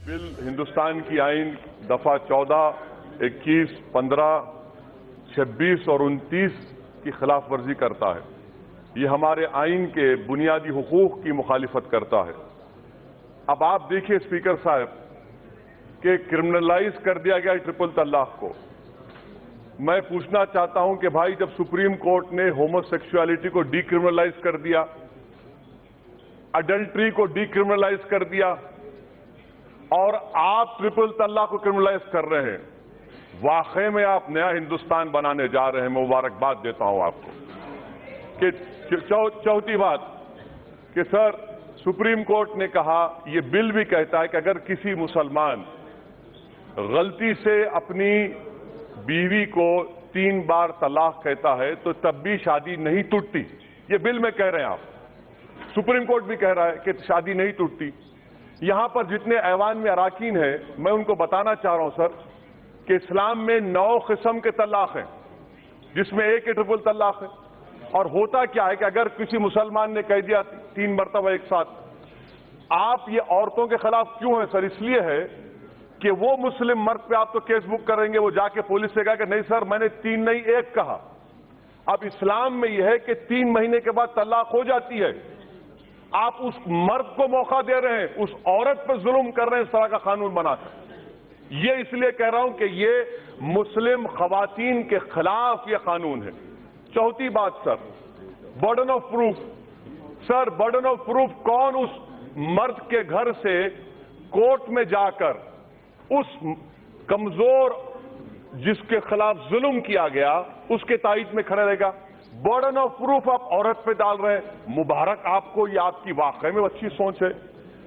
Bill Hindustan की आइन दफा 14, 21, 15, 26 और 29 की खिलाफ वर्जी करता है। ये हमारे आइन के बुनियादी हुकूक की मुखालिफत करता है। अब आप देखिए स्पीकर साहब कि क्रिमिनलाइज कर दिया गया ट्रिपल तलाक को। मैं पूछना चाहता हूं कि भाई जब सुप्रीम कोर्ट ने होमोसेक्सुअलिटी को डीक्रिमिनलाइज कर दिया, अडल्ट्री को डीक्रिमिनलाइज कर दिया और आप ट्रिपल तलाक को क्रिमिनलाइज कर रहे हैं, वाकई में आप नया हिंदुस्तान बनाने जा रहे हैं। मैं मुबारकबाद देता हूं आपको। कि चौथी बात कि सर सुप्रीम कोर्ट ने कहा, यह बिल भी कहता है कि अगर किसी मुसलमान गलती से अपनी बीवी को 3 बार तलाक कहता है तो तब भी शादी नहीं टूटती। ये बिल में कह रहे हैं आप, सुप्रीम कोर्ट भी कह रहा है कि शादी नहीं टूटती। यहां पर जितने ऐवान में अराकीन हैं, मैं उनको बताना चाह रहा हूं सर कि इस्लाम में 9 किस्म के तलाक हैं, जिसमें एक ट्रिपल तलाक है। और होता क्या है कि अगर किसी मुसलमान ने कह दिया 3 मरतबा एक साथ, आप ये औरतों के खिलाफ क्यों है सर? इसलिए है कि वो मुस्लिम मर्द पे आप तो केस बुक करेंगे, वो जाके पुलिस से कहा कि नहीं सर मैंने 3 नहीं 1 कहा। अब इस्लाम में यह है कि 3 महीने के बाद तलाक हो जाती है। आप उस मर्द को मौका दे रहे हैं, उस औरत पर जुल्म कर रहे हैं इस तरह का कानून बनाकर। ये इसलिए कह रहा हूं कि ये मुस्लिम खवातीन के खिलाफ ये कानून है। चौथी बात sir, burden of proof. Sir burden of proof कौन उस मर्द के घर से कोर्ट में जाकर उस कमजोर जिसके खिलाफ जुल्म किया गया उसके तायद में खड़ा रहेगा? बर्डन ऑफ प्रूफ आप औरत पे डाल रहे हैं। मुबारक आपको, ये आपकी वाकई में अच्छी सोच है।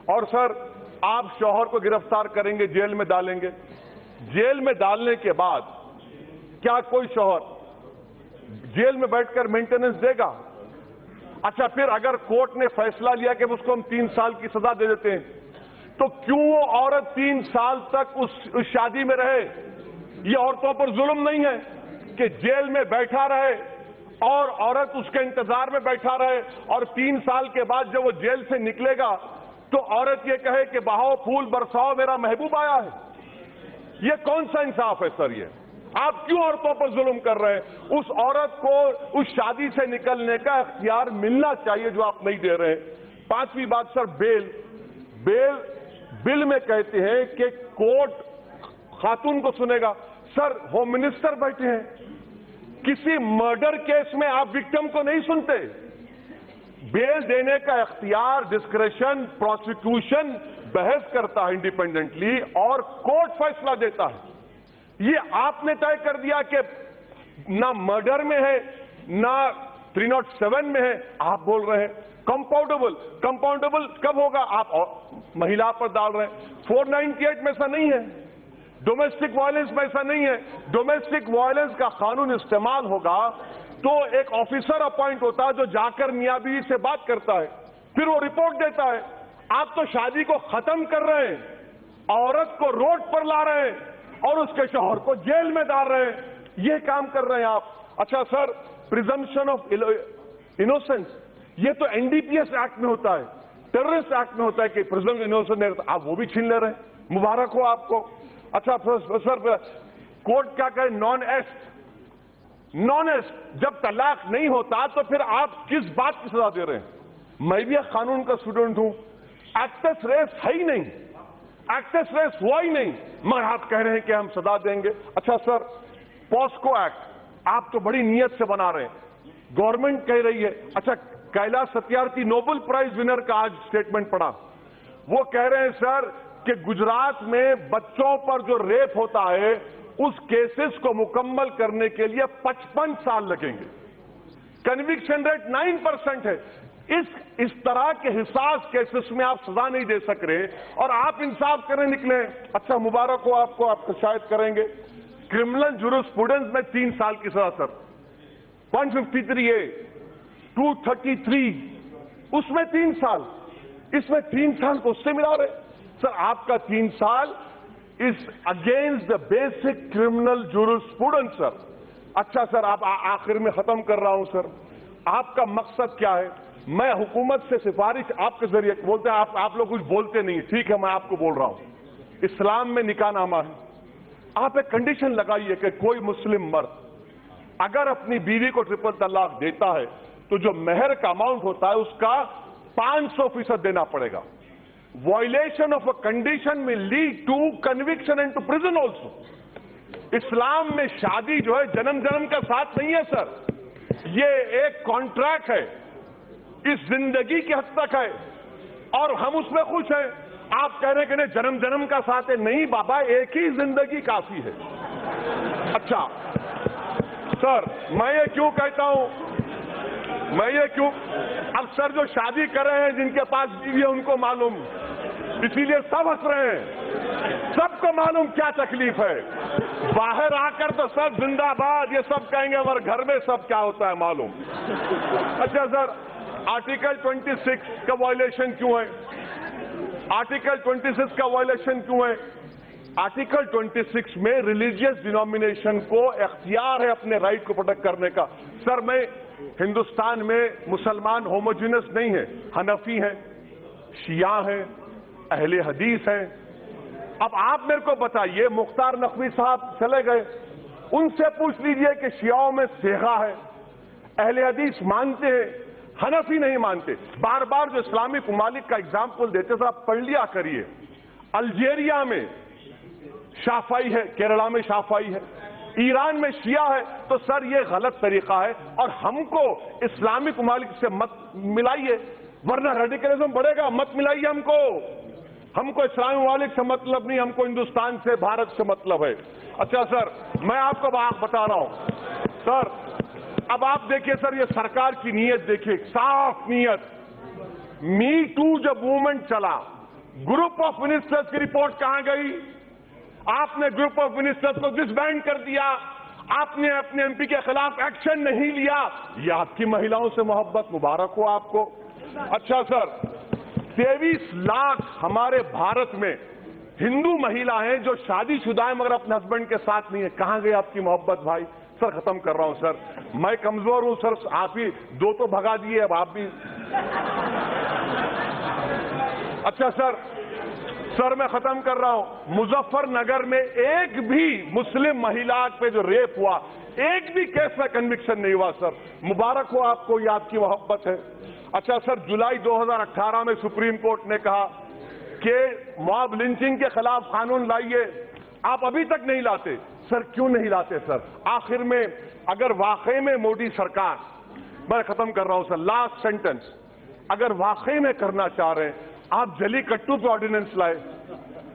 और सर आप शौहर को गिरफ्तार करेंगे, जेल में डालेंगे। जेल में डालने के बाद क्या कोई शौहर जेल में बैठकर मेंटेनेंस देगा? अच्छा, फिर अगर कोर्ट ने फैसला लिया कि उसको हम 3 साल की सजा दे देते हैं, तो क्यों वो औरत 3 साल तक उस शादी में रहे? ये औरतों पर जुल्म नहीं है कि जेल में बैठा रहे और औरत उसके इंतजार में बैठा रहे और 3 साल के बाद जब वो जेल से निकलेगा तो औरत ये कहे कि बहाओ फूल बरसाओ मेरा महबूब आया है? ये कौन सा इंसाफ है सर? ये आप क्यों औरतों पर जुल्म कर रहे हैं? उस औरत को उस शादी से निकलने का इख्तियार मिलना चाहिए जो आप नहीं दे रहे हैं। 5वीं बात सर, बेल बिल में कहते हैं कि कोर्ट खातून को सुनेगा। सर होम मिनिस्टर बैठे हैं, किसी मर्डर केस में आप विक्टिम को नहीं सुनते? बेल देने का इख्तियार, डिस्क्रेशन, प्रोसिक्यूशन बहस करता है इंडिपेंडेंटली और कोर्ट फैसला देता है। ये आपने तय कर दिया कि ना मर्डर में है ना 307 में है। आप बोल रहे हैं कंपाउंडेबल कब होगा? आप महिला पर डाल रहे हैं। 498 में ऐसा नहीं है, डोमेस्टिक वायलेंस में ऐसा नहीं है। डोमेस्टिक वायलेंस का कानून इस्तेमाल होगा तो एक ऑफिसर अपॉइंट होता है जो जाकर मियां बीवी से बात करता है, फिर वो रिपोर्ट देता है। आप तो शादी को खत्म कर रहे हैं, औरत को रोड पर ला रहे हैं और उसके शौहर को जेल में डाल रहे हैं। ये काम कर रहे हैं आप। अच्छा सर, प्रिजम्पशन ऑफ इनोसेंस, ये तो एनडीपीएस एक्ट में होता है, टेररिस्ट एक्ट में होता है कि प्रिजम्पशन इनोसेंस, आप वो भी छीन ले रहे हैं। मुबारक हो आपको। अच्छा सर, कोर्ट क्या कहे? नॉन एस्ट जब तलाक नहीं होता तो फिर आप किस बात की सजा दे रहे हैं? मैं भी एक कानून का स्टूडेंट हूं। एक्टस रेस है ही नहीं, एक्टस रेस हुआ ही नहीं, मगर आप कह रहे हैं कि हम सजा देंगे। अच्छा सर, पॉस्को एक्ट आप तो बड़ी नीयत से बना रहे हैं, गवर्नमेंट कह रही है। अच्छा, Kailash Satyarthi Nobel prize winner का आज स्टेटमेंट पढ़ा, वो कह रहे हैं सर कि गुजरात में बच्चों पर जो रेप होता है उस केसेस को मुकम्मल करने के लिए 55 साल लगेंगे। कन्विक्शन रेट 9% है। इस तरह के हिसास केसेस में आप सजा नहीं दे सक रहे और आप इंसाफ करने निकले। अच्छा, मुबारक हो आपको, आप शायद करेंगे। क्रिमिनल जूरिस्प्रूडेंस में 3 साल की सजा सर, 153A, 233 उसमें 3 साल, इसमें 3 साल को उससे मिला रहे सर। आपका 3 साल is against the basic criminal jurisprudence sir. अच्छा सर, आप आखिर में खत्म कर रहा हूं सर, आपका मकसद क्या है? मैं हुकूमत से सिफारिश आपके जरिए बोलते हैं, आप लोग कुछ बोलते नहीं, ठीक है मैं आपको बोल रहा हूं। इस्लाम में निकाहनामा है। आप एक कंडीशन लगाइए कि कोई मुस्लिम मर्द अगर अपनी बीवी को ट्रिपल तलाक देता है तो जो मेहर का अमाउंट होता है उसका 500% देना पड़ेगा। वायलेशन ऑफ अ कंडीशन में lead to conviction and to prison also. इस्लाम में शादी जो है जन्म जन्म का साथ नहीं है सर, ये एक कॉन्ट्रैक्ट है, इस जिंदगी की हद तक है और हम उसमें खुश हैं। आप कह रहे हैं कि नहीं जन्म जन्म का साथ है, नहीं बाबा, एक ही जिंदगी काफी है। अच्छा सर, मैं ये क्यों कहता हूं, अक्सर जो शादी कर रहे हैं जिनके पास बीवी है उनको मालूम, इसीलिए सब हंस रहे हैं, सबको मालूम क्या तकलीफ है। बाहर आकर तो सब जिंदाबाद ये सब कहेंगे, मगर घर में सब क्या होता है मालूम। अच्छा सर, आर्टिकल 26 का वायलेशन क्यों है? आर्टिकल 26 का वायलेशन क्यों है? आर्टिकल 26 में रिलीजियस डिनोमिनेशन को इख्तियार है अपने राइट को प्रोटेक्ट करने का। सर, मैं हिंदुस्तान में मुसलमान होमोजिनस नहीं है, हनफी हैं, शिया हैं, अहले हदीस हैं। अब आप मेरे को बताइए, मुख्तार नकवी साहब चले गए, उनसे पूछ लीजिए कि शियाओं में सेगा है, अहले हदीस मानते हैं, हनफी नहीं मानते। बार बार जो इस्लामिक ममालिक का एग्जाम्पल देते थे आप पढ़ लिया करिए। अल्जीरिया में शाफाई है, केरला में शाफाई है, ईरान में शिया है। तो सर ये गलत तरीका है और हमको इस्लामिक ममालिक से मत मिलाइए, वरना रेडिकलिज्म बढ़ेगा। मत मिलाइए हमको इस्लामिक ममालिक से मतलब नहीं, हमको हिंदुस्तान से, भारत से मतलब है। अच्छा सर, मैं आपको बात बता रहा हूं सर, अब आप देखिए सर, ये सरकार की नीयत देखिए, साफ नीयत। मी टू जब मूवमेंट चला, ग्रुप ऑफ मिनिस्टर्स की रिपोर्ट कहां गई? आपने ग्रुप ऑफ मिनिस्टर्स को डिसबैंड कर दिया, आपने अपने एमपी के खिलाफ एक्शन नहीं लिया। ये आपकी महिलाओं से मोहब्बत, मुबारक हो आपको। अच्छा सर, 23 लाख हमारे भारत में हिंदू महिला हैं जो शादीशुदा हैं मगर अपने हस्बैंड के साथ नहीं है। कहां गई आपकी मोहब्बत भाई? सर खत्म कर रहा हूं सर, मैं कमजोर हूं सर, आप ही दो तो भगा दिए, अब आप भी। अच्छा सर मैं खत्म कर रहा हूं। मुजफ्फरनगर में एक भी मुस्लिम महिला पे जो रेप हुआ, एक भी केस में कन्विक्शन नहीं हुआ सर। मुबारक हो आपको, ये आपकी मोहब्बत है। अच्छा सर, जुलाई 2018 में सुप्रीम कोर्ट ने कहा कि मॉब लिंचिंग के खिलाफ कानून लाइए, आप अभी तक नहीं लाते। सर क्यों नहीं लाते सर? आखिर में अगर वाकई में मोदी सरकार, मैं खत्म कर रहा हूं सर, लास्ट सेंटेंस, अगर वाकई में करना चाह रहे हैं, आप जलीकट्टू पे ऑर्डिनेंस लाए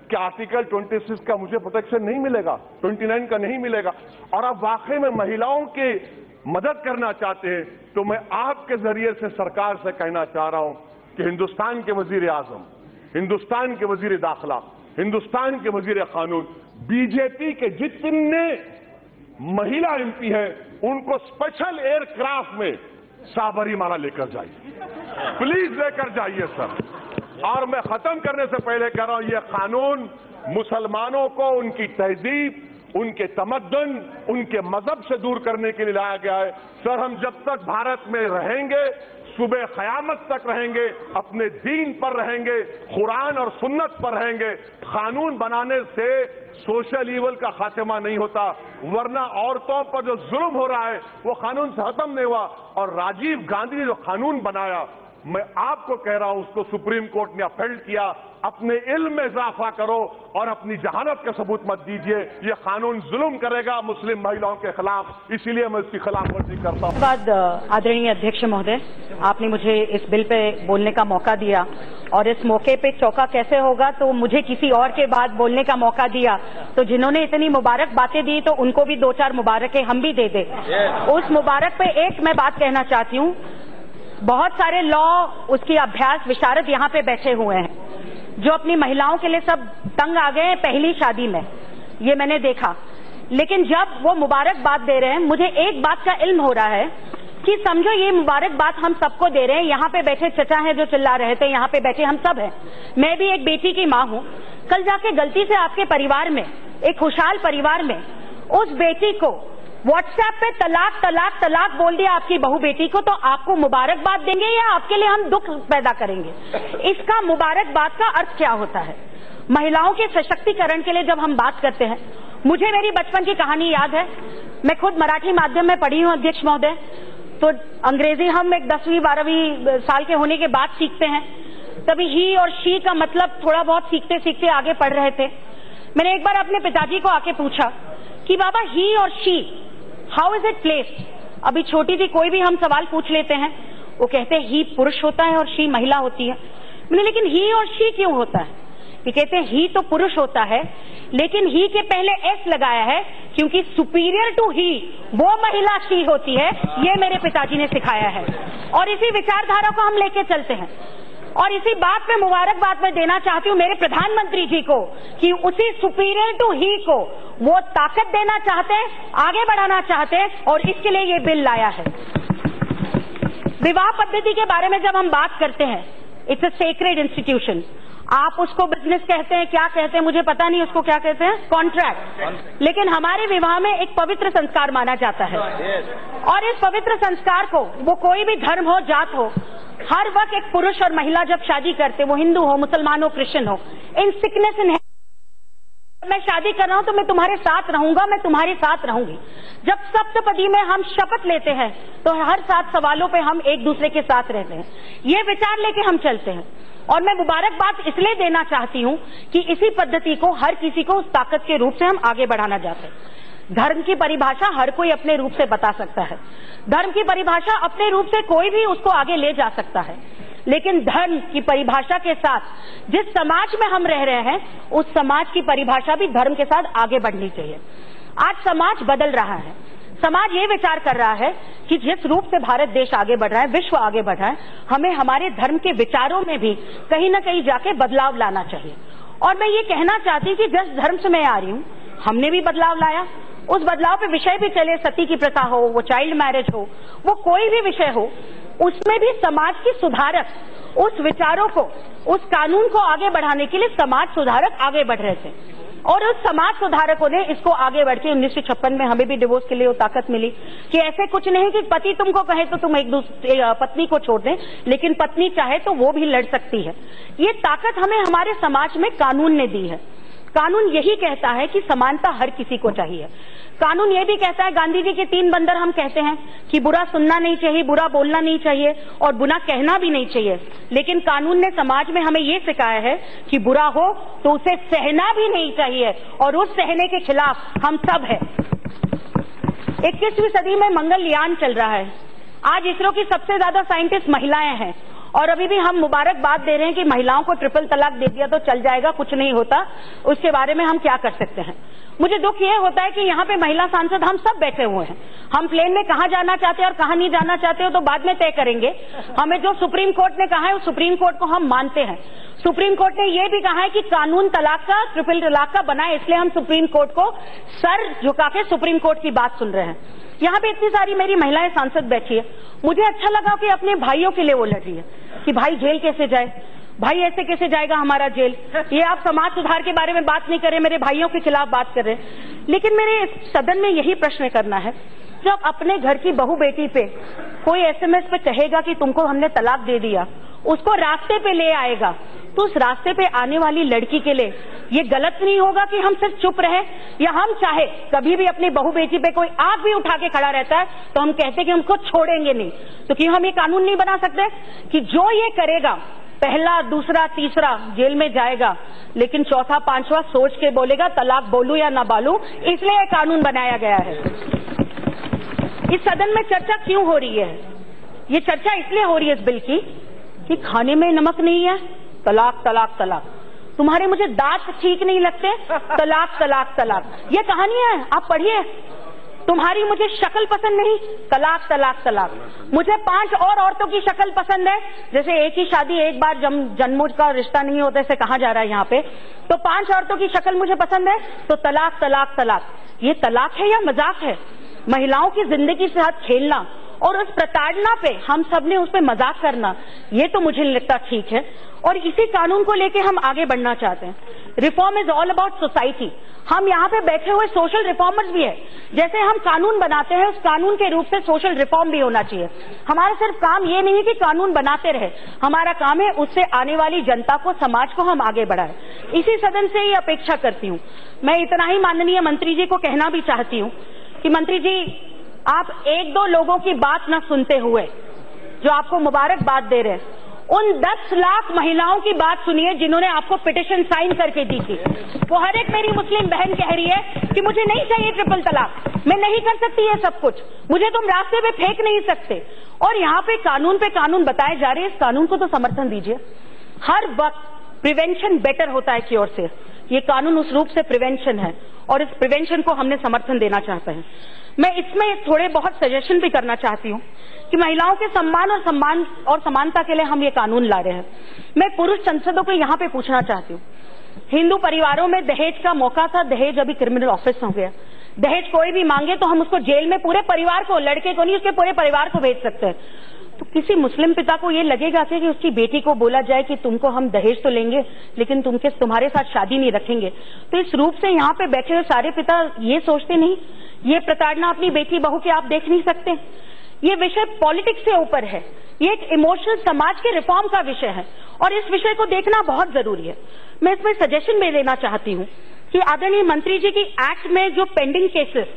कि आर्टिकल 26 का मुझे प्रोटेक्शन नहीं मिलेगा, 29 का नहीं मिलेगा, और आप वाकई में महिलाओं की मदद करना चाहते हैं, तो मैं आपके जरिए से सरकार से कहना चाह रहा हूं कि हिंदुस्तान के वजीर आजम, हिंदुस्तान के वजीर दाखिला, हिंदुस्तान के वजीर कानून, बीजेपी के जितने महिला एमपी हैं उनको स्पेशल एयरक्राफ्ट में साबरीमाला लेकर जाइए, प्लीज लेकर जाइए सर। और मैं खत्म करने से पहले कह रहा हूं, यह कानून मुसलमानों को उनकी तहजीब, उनके तमद्दुन, उनके मजहब से दूर करने के लिए लाया गया है। सर हम जब तक भारत में रहेंगे, सुबह क़यामत तक रहेंगे, अपने दीन पर रहेंगे, कुरान और सुन्नत पर रहेंगे। कानून बनाने से सोशल ईवल का खात्मा नहीं होता, वरना औरतों पर जो जुल्म हो रहा है वो कानून से खत्म नहीं हुआ। और राजीव गांधी ने जो कानून बनाया, मैं आपको कह रहा हूं, उसको सुप्रीम कोर्ट ने अपहेल्ड किया। अपने इल्म में इजाफा करो और अपनी जहानत का सबूत मत दीजिए। यह कानून जुल्म करेगा मुस्लिम महिलाओं के खिलाफ, इसीलिए मैं इसकी खिलाफवर्जी करता हूं। बाद आदरणीय अध्यक्ष महोदय, आपने मुझे इस बिल पे बोलने का मौका दिया, और इस मौके पे चौका कैसे होगा तो मुझे किसी और के बाद बोलने का मौका दिया, तो जिन्होंने इतनी मुबारक बातें दी तो उनको भी 2-4 मुबारकें हम भी दे दे। उस मुबारक पे एक मैं बात कहना चाहती हूँ, बहुत सारे लॉ, उसकी अभ्यास विशारद यहाँ पे बैठे हुए हैं जो अपनी महिलाओं के लिए सब तंग आ गए हैं पहली शादी में, ये मैंने देखा। लेकिन जब वो मुबारक बात दे रहे हैं, मुझे एक बात का इल्म हो रहा है कि समझो ये मुबारक बात हम सबको दे रहे हैं। यहाँ पे बैठे चचा हैं जो चिल्ला रहे थे, यहाँ पे बैठे हम सब हैं, मैं भी एक बेटी की माँ हूँ। कल जाके गलती से आपके परिवार में, एक खुशहाल परिवार में, उस बेटी को व्हाट्सएप पे तलाक तलाक तलाक बोल दिया आपकी बहू बेटी को, तो आपको मुबारकबाद देंगे या आपके लिए हम दुख पैदा करेंगे? इसका मुबारकबाद का अर्थ क्या होता है? महिलाओं के सशक्तिकरण के लिए जब हम बात करते हैं, मुझे मेरी बचपन की कहानी याद है। मैं खुद मराठी माध्यम में पढ़ी हूं अध्यक्ष महोदय, तो अंग्रेजी हम एक 10वीं 12वीं साल के होने के बाद सीखते हैं। तभी ही और शी का मतलब थोड़ा बहुत सीखते सीखते आगे पढ़ रहे थे। मैंने एक बार अपने पिताजी को आके पूछा कि बाबा ही और she how is it placed. अभी छोटी थी, कोई भी हम सवाल पूछ लेते हैं, वो कहते हैं ही पुरुष होता है और शी महिला होती है। मैंने लेकिन ही और शी क्यों होता है? ये कहते हैं ही तो पुरुष होता है, लेकिन ही के पहले एस लगाया है क्योंकि सुपीरियर टू ही वो महिला शी होती है। ये मेरे पिताजी ने सिखाया है और इसी विचारधारा को हम लेके चलते हैं। और इसी बात पे मुबारकबाद मैं देना चाहती हूँ मेरे प्रधानमंत्री जी को कि उसी सुपीरियर टू ही को वो ताकत देना चाहते हैं, आगे बढ़ाना चाहते हैं और इसके लिए ये बिल लाया है। विवाह पद्धति के बारे में जब हम बात करते हैं, इट्स अ सेक्रेड इंस्टीट्यूशन। आप उसको बिजनेस कहते हैं, क्या कहते हैं मुझे पता नहीं, उसको क्या कहते हैं, कॉन्ट्रैक्ट। लेकिन हमारे विवाह में एक पवित्र संस्कार माना जाता है और इस पवित्र संस्कार को वो कोई भी धर्म हो, जात हो, हर वक्त एक पुरुष और महिला जब शादी करते, वो हिंदू हो, मुसलमान हो, क्रिश्चियन हो, इन सिकनेस इन मैं शादी कर रहा हूं तो मैं तुम्हारे साथ रहूंगा, मैं तुम्हारे साथ रहूंगी। जब सप्तपदी में हम शपथ लेते हैं तो हर 7 सवालों पे हम एक दूसरे के साथ रहते हैं। ये विचार लेके हम चलते हैं और मैं मुबारकबाद इसलिए देना चाहती हूं कि इसी पद्धति को हर किसी को उस ताकत के रूप से हम आगे बढ़ाना चाहते हैं। धर्म की परिभाषा हर कोई अपने रूप से बता सकता है, धर्म की परिभाषा अपने रूप से कोई भी उसको आगे ले जा सकता है, लेकिन धर्म की परिभाषा के साथ जिस समाज में हम रह रहे हैं उस समाज की परिभाषा भी धर्म के साथ आगे बढ़नी चाहिए। आज समाज बदल रहा है, समाज ये विचार कर रहा है कि जिस रूप से भारत देश आगे बढ़ रहा है, विश्व आगे बढ़ रहा है, हमें हमारे धर्म के विचारों में भी कहीं ना कहीं जाके बदलाव लाना चाहिए। और मैं ये कहना चाहती हूँ कि जिस धर्म से मैं आ रही हूँ हमने भी बदलाव लाया, उस बदलाव पे विषय भी चले, सती की प्रथा हो, वो चाइल्ड मैरिज हो, वो कोई भी विषय हो, उसमें भी समाज की सुधारक उस विचारों को, उस कानून को आगे बढ़ाने के लिए समाज सुधारक आगे बढ़ रहे थे और उस समाज सुधारकों ने इसको आगे बढ़ के 1956 में हमें भी डिवोर्स के लिए वो ताकत मिली कि ऐसे कुछ नहीं कि पति तुमको कहे तो तुम एक दूसरे पत्नी को छोड़ दें, लेकिन पत्नी चाहे तो वो भी लड़ सकती है। ये ताकत हमें हमारे समाज में कानून ने दी है। कानून यही कहता है कि समानता हर किसी को चाहिए। कानून ये भी कहता है, गांधी जी के 3 बंदर हम कहते हैं कि बुरा सुनना नहीं चाहिए, बुरा बोलना नहीं चाहिए और बुरा कहना भी नहीं चाहिए, लेकिन कानून ने समाज में हमें ये सिखाया है कि बुरा हो तो उसे सहना भी नहीं चाहिए और उस सहने के खिलाफ हम सब हैं। 21वीं सदी में मंगलयान चल रहा है। आज इसरो की सबसे ज्यादा साइंटिस्ट महिलाएं हैं और अभी भी हम मुबारकबाद दे रहे हैं कि महिलाओं को ट्रिपल तलाक दे दिया तो चल जाएगा, कुछ नहीं होता, उसके बारे में हम क्या कर सकते हैं। मुझे दुख ये होता है कि यहाँ पे महिला सांसद हम सब बैठे हुए हैं। हम प्लेन में कहाँ जाना चाहते हैं और कहाँ नहीं जाना चाहते हो तो बाद में तय करेंगे। हमें जो सुप्रीम कोर्ट ने कहा है उस सुप्रीम कोर्ट को हम मानते हैं। सुप्रीम कोर्ट ने यह भी कहा है कि कानून तलाक का, ट्रिपल तलाक का बना है, इसलिए हम सुप्रीम कोर्ट को सर झुका के सुप्रीम कोर्ट की बात सुन रहे हैं। यहाँ पे इतनी सारी मेरी महिलाएं सांसद बैठी है, मुझे अच्छा लगा कि अपने भाइयों के लिए वो लड़ रही है कि भाई जेल कैसे जाए, भाई ऐसे कैसे जाएगा हमारा जेल। ये आप समाज सुधार के बारे में बात नहीं कर रहे, मेरे भाइयों के खिलाफ बात कर रहे हैं। लेकिन मेरे इस सदन में यही प्रश्न करना है, जब अपने घर की बहू बेटी पे कोई एसएमएस पे कहेगा कि तुमको हमने तलाक दे दिया, उसको रास्ते पे ले आएगा, तो उस रास्ते पे आने वाली लड़की के लिए ये गलत नहीं होगा कि हम सिर्फ चुप रहे, या हम चाहे कभी भी अपनी बहू बेटी पे कोई आग भी उठा के खड़ा रहता है तो हम कहते हैं कि हमको छोड़ेंगे नहीं। तो क्यों हम ये कानून नहीं बना सकते कि जो ये करेगा पहला, दूसरा, तीसरा जेल में जाएगा, लेकिन चौथा, पांचवा सोच के बोलेगा तलाक बोलूं या ना बोलूं, इसलिए ये कानून बनाया गया है। इस सदन में चर्चा क्यों हो रही है? ये चर्चा इसलिए हो रही है इस बिल की कि खाने में नमक नहीं है, तलाक तलाक तलाक, तुम्हारे मुझे दांत ठीक नहीं लगते, तलाक तलाक तलाक, ये कहानियां हैं, आप पढ़िए। तुम्हारी मुझे शक्ल पसंद नहीं, तलाक तलाक तलाक, मुझे 5 और औरतों की शक्ल पसंद है, जैसे एक ही शादी एक बार जन्मों का रिश्ता नहीं होता, इसे कहा जा रहा है यहाँ पे, तो 5 औरतों की शक्ल मुझे पसंद है तो तलाक तलाक तलाक। ये तलाक है या मजाक है? महिलाओं की जिंदगी के साथ खेलना और उस प्रताड़ना पे हम सब ने उस पे मजाक करना, ये तो मुझे नहीं लगता ठीक है। और इसी कानून को लेके हम आगे बढ़ना चाहते हैं। Reform is all about society. हम यहाँ पे बैठे हुए सोशल रिफॉर्मर्स भी है। जैसे हम कानून बनाते हैं, उस कानून के रूप से सोशल रिफॉर्म भी होना चाहिए। हमारा सिर्फ काम ये नहीं है कि कानून बनाते रहे, हमारा काम है उससे आने वाली जनता को, समाज को हम आगे बढ़ाएं। इसी सदन से ये अपेक्षा करती हूँ। मैं इतना ही माननीय मंत्री जी को कहना भी चाहती हूँ कि मंत्री जी, आप एक दो लोगों की बात न सुनते हुए जो आपको मुबारकबाद दे रहे हैं, उन 10 लाख महिलाओं की बात सुनिए जिन्होंने आपको पिटिशन साइन करके दी थी। वो हर एक मेरी मुस्लिम बहन कह रही है कि मुझे नहीं चाहिए ट्रिपल तलाक, मैं नहीं कर सकती ये सब कुछ, मुझे तुम रास्ते पे फेंक नहीं सकते। और यहाँ पे कानून बताए जा रहे हैं, इस कानून को तो समर्थन दीजिए। हर वक्त प्रिवेंशन बेटर होता है क्योर से। ये कानून उस रूप से प्रिवेंशन है और इस प्रिवेंशन को हमने समर्थन देना चाहते हैं। मैं इसमें थोड़े बहुत सजेशन भी करना चाहती हूँ कि महिलाओं के सम्मान और समानता के लिए हम ये कानून ला रहे हैं। मैं पुरुष सांसदों को यहाँ पे पूछना चाहती हूँ, हिंदू परिवारों में दहेज का मौका था, दहेज अभी क्रिमिनल ऑफेंस हो गया। दहेज कोई भी मांगे तो हम उसको जेल में पूरे परिवार को, लड़के को नहीं उसके पूरे परिवार को भेज सकते हैं। तो किसी मुस्लिम पिता को ये लगेगा कि उसकी बेटी को बोला जाए कि तुमको हम दहेज तो लेंगे लेकिन तुम्हारे साथ शादी नहीं रखेंगे। तो इस रूप से यहाँ पे बैठे हुए सारे पिता ये सोचते नहीं, ये प्रताड़ना अपनी बेटी बहू की आप देख नहीं सकते। ये विषय पॉलिटिक्स से ऊपर है, ये एक इमोशनल समाज के रिफॉर्म का विषय है और इस विषय को देखना बहुत जरूरी है। मैं इसमें सजेशन भी देना चाहती हूँ कि आदरणीय मंत्री जी की एक्ट में जो पेंडिंग केसेस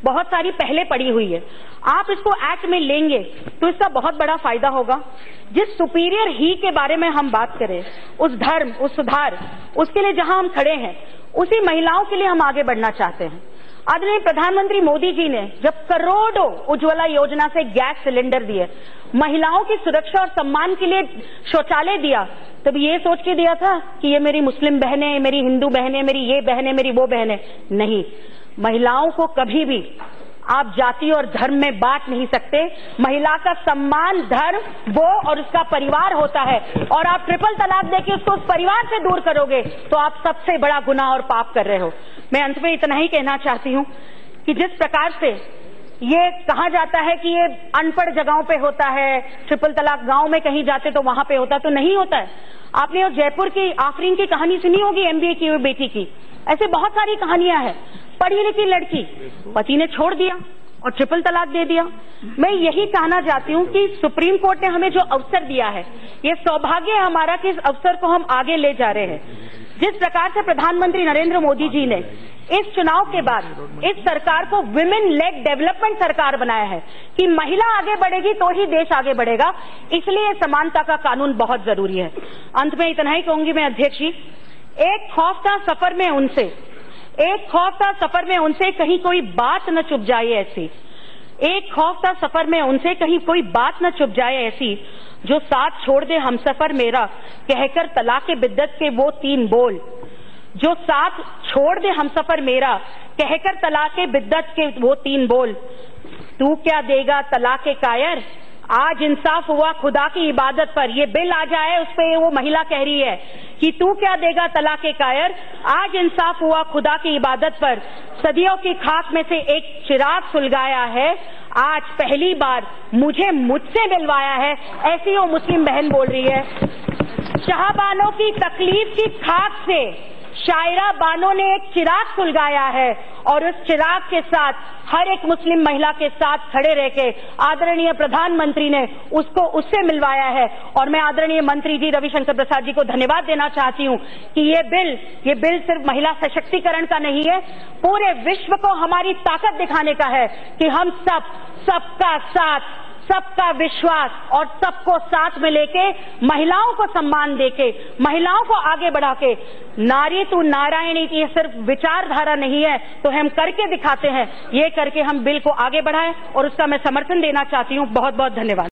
बहुत सारी पहले पड़ी हुई है, आप इसको एक्ट में लेंगे तो इसका बहुत बड़ा फायदा होगा। जिस सुपीरियर ही के बारे में हम बात करें, उस धर्म, उस सुधार, उसके लिए जहां हम खड़े हैं, उसी महिलाओं के लिए हम आगे बढ़ना चाहते हैं। आदरणीय प्रधानमंत्री मोदी जी ने जब करोड़ों उज्ज्वला योजना से गैस सिलेंडर दिए, महिलाओं की सुरक्षा और सम्मान के लिए शौचालय दिया, तब ये सोच के दिया था कि ये मेरी मुस्लिम बहनें, मेरी हिंदू बहनें, मेरी ये बहनें, मेरी वो बहनें? नहीं, महिलाओं को कभी भी आप जाति और धर्म में बांट नहीं सकते। महिला का सम्मान धर्म वो और उसका परिवार होता है, और आप ट्रिपल तलाक देके उसको उस परिवार से दूर करोगे तो आप सबसे बड़ा गुनाह और पाप कर रहे हो। मैं अंत में इतना ही कहना चाहती हूँ कि जिस प्रकार से ये कहा जाता है कि ये अनपढ़ जगहों पे होता है, ट्रिपल तलाक गांव में कहीं जाते तो वहां पे होता, तो नहीं होता है। आपने और जयपुर की आफरीन की कहानी सुनी होगी, MBA की हुई बेटी की। ऐसे बहुत सारी कहानियां हैं। पढ़ी लिखी लड़की, पति ने छोड़ दिया और ट्रिपल तलाक दे दिया। मैं यही कहना चाहती हूँ कि सुप्रीम कोर्ट ने हमें जो अवसर दिया है, ये सौभाग्य है हमारा कि इस अवसर को हम आगे ले जा रहे हैं। जिस प्रकार से प्रधानमंत्री नरेंद्र मोदी जी ने इस चुनाव के बाद इस सरकार को विमेन लेड डेवलपमेंट सरकार बनाया है कि महिला आगे बढ़ेगी तो ही देश आगे बढ़ेगा, इसलिए समानता का कानून बहुत जरूरी है। अंत में इतना ही कहूंगी मैं, अध्यक्ष जी, एक खौफ था सफर में उनसे कहीं कोई बात न चुप जाए ऐसी, एक खौफ था सफर में उनसे कहीं कोई बात न चुप जाए ऐसी, जो साथ छोड़ दे हमसफर मेरा कहकर तलाके बिद्दत के वो 3 बोल, जो साथ छोड़ दे हमसफर मेरा कहकर तलाके बिद्दत के वो 3 बोल। तू क्या देगा तलाके कायर, आज इंसाफ हुआ खुदा की इबादत पर। ये बिल आ जाए उस पे वो महिला कह रही है कि तू क्या देगा तलाके कायर, आज इंसाफ हुआ खुदा की इबादत पर। सदियों की खाक में से एक चिराग सुलगाया है, आज पहली बार मुझसे मिलवाया है, ऐसी वो मुस्लिम बहन बोल रही है। शाहबानों की तकलीफ की खाक से शायरा बानो ने एक चिराग सुलगाया है, और उस चिराग के साथ हर एक मुस्लिम महिला के साथ खड़े रह के आदरणीय प्रधानमंत्री ने उससे मिलवाया है। और मैं आदरणीय मंत्री जी रविशंकर प्रसाद जी को धन्यवाद देना चाहती हूँ कि ये बिल सिर्फ महिला सशक्तिकरण का नहीं है, पूरे विश्व को हमारी ताकत दिखाने का है कि हम सबका साथ, सबका विश्वास और सबको साथ में लेके महिलाओं को सम्मान देके, महिलाओं को आगे बढ़ा के, नारी तू नारायणी की सिर्फ विचारधारा नहीं है तो हम करके दिखाते हैं। ये करके हम बिल को आगे बढ़ाएं और उसका मैं समर्थन देना चाहती हूँ। बहुत बहुत धन्यवाद।